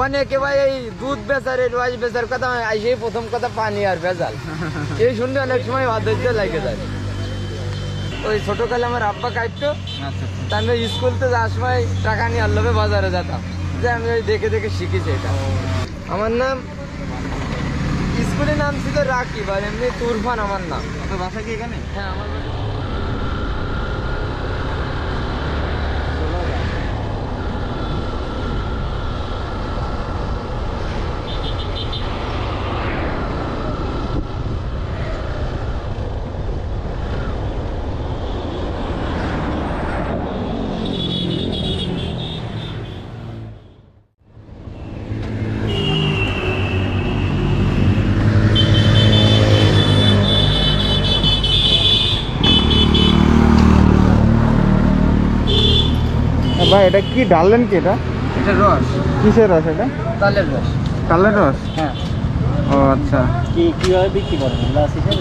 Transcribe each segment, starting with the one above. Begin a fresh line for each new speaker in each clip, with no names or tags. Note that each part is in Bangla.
অনেকে ভাই এই দুধ বেচার রস বেচার কথা সেই প্রথম কথা পানি আর ভেজাল এই শুনলে অনেক সময় অধৈর্য লাগে যায়। ওই ছোটকালে আমার আব্বা কাটতো, তা আমি স্কুলতে যাওয়ার সময় টাকা নিয়ে আল্লবে বাজারে যেতাম, যে আমি ওই দেখে দেখে শিখেছি এটা। আমার নাম স্কুলের নাম ছিল রাকিব, আর এমনি তুরফান আমার নাম।
আপনার বাসা কি এখানে?
হ্যাঁ আমার
ভাই এটা কি ঢাললেন কি? এটা
এটা রস।
কিসের রস এটা?
তালের রস।
তালের রস?
হ্যাঁ।
ও আচ্ছা। কিভাবে বিক্রি করেন?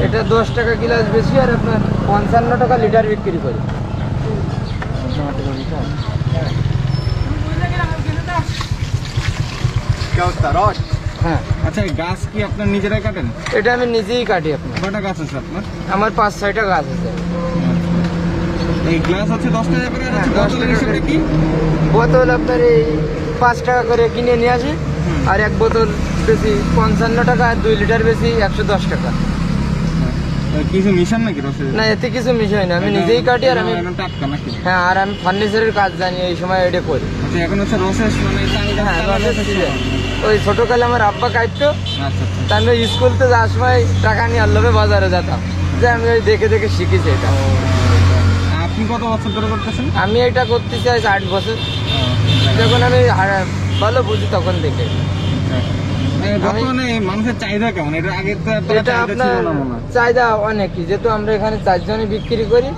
এটা 10 টাকা গ্লাস বেশি, আর আপনার 55 টাকা লিটার বিক্রি করি।
রস?
হ্যাঁ।
আচ্ছা, গাছ কি আপনার নিজেরাই কাটেন?
এটা আমি নিজেই কাটি। আপনার
কটা গাছ আছে আপনার?
আমার 5-6টা গাছ আছে।
এই গ্লাস হচ্ছে 10 টাকা করে, আর বোতলের হিসেবে কি?
বোতল আপনার এই 5 টাকা করে কিনে নিয়ে আসি, আর এক বোতল বেশি 55 টাকা, আর 2 লিটার বেশি 110 টাকা।
কিছু মিশান নাকি রসে?
না, এতে কিছু মিশাই না, আমি নিজেই কাটি। আর আমি
টাটকা নাকি?
হ্যাঁ, আর আমি ফার্নিচারের কাজ জানি, এই সময় এটা করি।
আচ্ছা, এখন হচ্ছে রসের মানে
হ্যাঁ, রসের সিজন। ওই ছোটকালে আমার আব্বা কাটতো,
আচ্ছা,
তা আমি স্কুলতে যাওয়ার সময় টাকা নিয়ে আল্লবে বাজারে যেতাম, যে আমি ওই দেখে দেখে শিখেছি এটা।
আপনি কত বছর ধরে করতেছেন?
আমি এটা করতে চাই 8 বছর। যখন আমি ভালো বুঝি তখন দেখে।
বর্তমানে মানুষের চাহিদা কেমন? এটা আগে তো
এটা আপনার চাহিদা অনেকই, যেহেতু আমরা এখানে 4 জনে বিক্রি করি।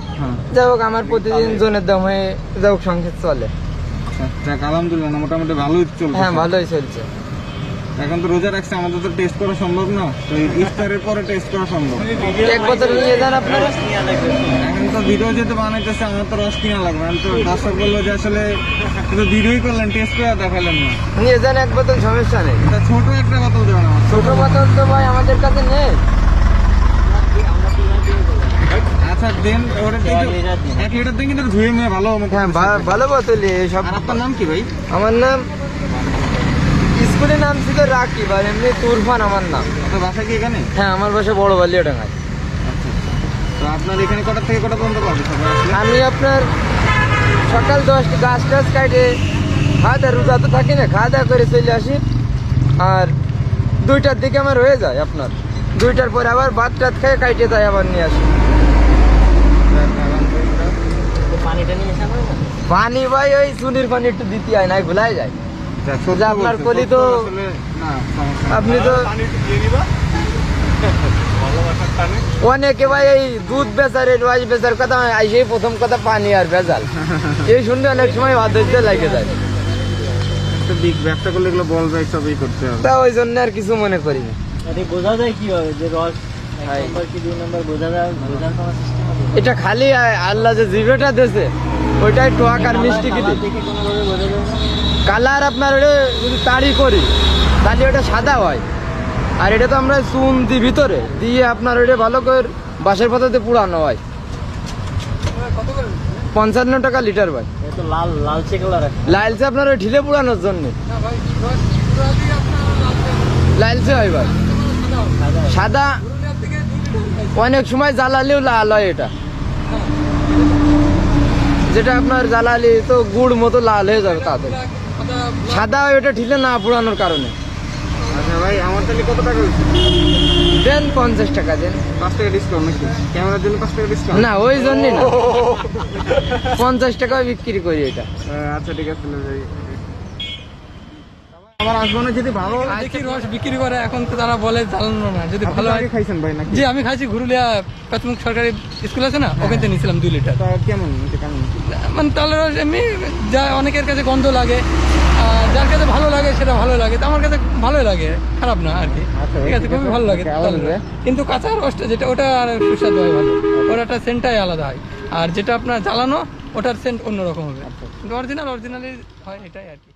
যাই হোক, আমার প্রতিদিন জনের দাম হয়ে যাই হোক সংসার চলে।
আলহামদুলিল্লাহ, মোটামুটি ভালোই চলছে।
হ্যাঁ, ভালোই চলছে।
এখন তো রোজা রাখছে, আমাদের তো টেস্ট করা সম্ভব না, তো ইফতারের পরে টেস্ট করা সম্ভব।
এক বোতল নিয়ে যান আপনারা।
এখন তো ভিডিও যেহেতু বানাইতেছে, আমার তো রস কিনা লাগবে। আমি তো দর্শক বললো যে আসলে ভিডিওই করলেন, টেস্ট করে দেখালেন না।
নিয়ে যান এক বোতল, সমস্যা নেই।
ছোট একটা বোতল দেবেন আমার।
ছোট বোতল তো ভাই আমাদের কাছে নেই।
আচ্ছা দেন, ওটা 1 লিটার দিন কিন্তু ধুয়ে নিয়ে ভালো।
হ্যাঁ, ভালো বোতলই সব।
আর আপনার নাম কি ভাই?
আমার নাম স্কুলের নাম ছিল রাকিব, আর এমনি তুরফান আমার নাম।
আপনার বাসা কি এখানে?
হ্যাঁ, আমার বাসা বড় বালিয়াডাঙ্গায়।
আচ্ছা, তো আপনার এখানে কটা থেকে কটা পর্যন্ত পাবে সবাই আসলে?
আমি আপনার সকাল 10টা গাছ টাছ কাটে খাওয়া দাওয়া, রোজা তো থাকি না, খাওয়া দাওয়া করে চলে আসি। আর 2টার দিকে আমার হয়ে যায়। আপনার 2টার পরে আবার ভাত টাত খেয়ে কাটে যায়, আবার নিয়ে আসি। পানি ভাই ওই চুনির পানি একটু দিতে হয়, নাই ভুলাই যায়। আপনার কলি তো আপনি তো অনেকে ভাই এই দুধ বেচার রস বেচার কথা সেই প্রথম কথা পানি আর ভেজাল এই শুনলে অনেক সময় অধৈর্য লাগে যায়।
ব্যবসা করলে এগুলো বলবে, সবই করতে হবে।
তা ওই জন্য আর কিছু মনে করি না।
বোঝা যায় কিভাবে যে রস কি 2 নম্বর বোঝা যায়? বোঝার কোনো সিস্টেম আছে?
এটা খালি আল্লাহ যে জিভেটা দিয়েছে ওইটাই টক আর মিষ্টি কি
দেখে কোনোভাবে বোঝা যায় না।
কালার আপনার ওটা যদি তাড়ি করি তাহলে ওটা সাদা হয়, আর এটা তো আমরা চুন দিই ভিতরে দিয়ে আপনার ওইটা ভালো করে বাঁশের পাতাতে পুরানো হয়। 55 টাকা লিটার ভাই।
তো লালচে কালার।
লালচে আপনার ওই ঢিলে পুরানোর জন্য লালচে হয় ভাই। সাদা অনেক সময় জ্বালালেও লাল হয়, এটা যেটা আপনার জ্বালালে তো গুড় মতো লাল হয়ে যাবে তাতে। সাদা হয় ওটা ঢিলে না পুরানোর কারণে।
আচ্ছা ভাই, আমার তাহলে কত টাকা হচ্ছে?
দেন 50 টাকা দেন।
5 টাকা ডিসকাউন্ট নাকি? ক্যামেরার জন্য 5 টাকা ডিসকাউন্ট?
না, ওই জন্যই না, 50 টাকায় বিক্রি করি এটা।
আচ্ছা ঠিক আছে ভাই, আমার আসবানে যদি ভালো
দেখি রস বিক্রি করে, এখন তো তারা বলে জ্বালানো না, যদি ভালো হয়।
খাইছেন ভাই নাকি?
জি, আমি খাইছি। ঘুরুলিয়া প্রাথমিক সরকারি স্কুল আছে না, ওখান থেকে নিয়েছিলাম 2 লিটার।
কেমন
মানে তাহলে রস এমনি যা অনেকের কাছে গন্ধ লাগে, যার কাছে ভালো লাগে সেটা ভালো লাগে, তো আমার কাছে ভালোই লাগে, খারাপ না আর কি। ঠিক আছে, খুবই ভালো লাগে তালের রস। কিন্তু কাঁচা রসটা যেটা, ওটা আর সুস্বাদু হয় ভালো, ওর একটা সেন্টটাই আলাদা হয়। আর যেটা আপনার জ্বালানো, ওটার সেন্ট অন্যরকম হবে। অরিজিনালি হয়, এটাই আর কি।